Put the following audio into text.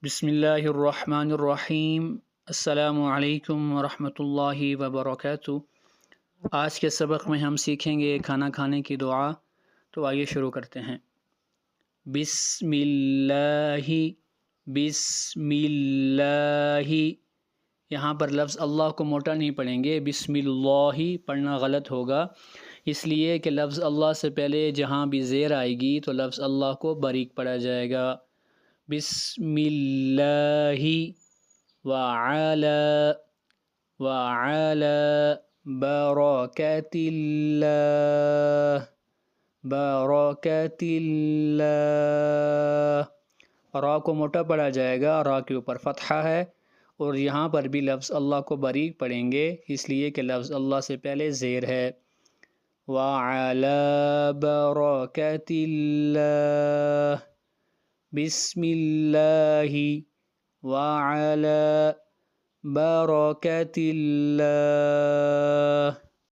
بسم اللہ الرحمن الرحیم۔ السلام علیکم ورحمۃ اللہ وبرکاتہ۔ آج کے سبق میں ہم سیکھیں گے کھانا کھانے کی دعا، تو آئیے شروع کرتے ہیں۔ بسم اللہ، بسم اللہ۔ یہاں پر لفظ اللہ کو موٹا نہیں پڑھیں گے، بسم اللہ پڑھنا غلط ہوگا، اس لیے کہ لفظ اللہ سے پہلے جہاں بھی زیر آئے گی تو لفظ اللہ کو باریک پڑھا جائے گا۔ بسم اللہ وعلی برکات اللہ، برکات اللہ۔ را کو موٹا پڑھا جائے گا، را کے اوپر فتحہ ہے، اور یہاں پر بھی لفظ اللہ کو باریک پڑھیں گے، اس لیے کہ لفظ اللہ سے پہلے زیر ہے۔ وعلی برکات اللہ، بسم اللہ وعلی برکات اللہ۔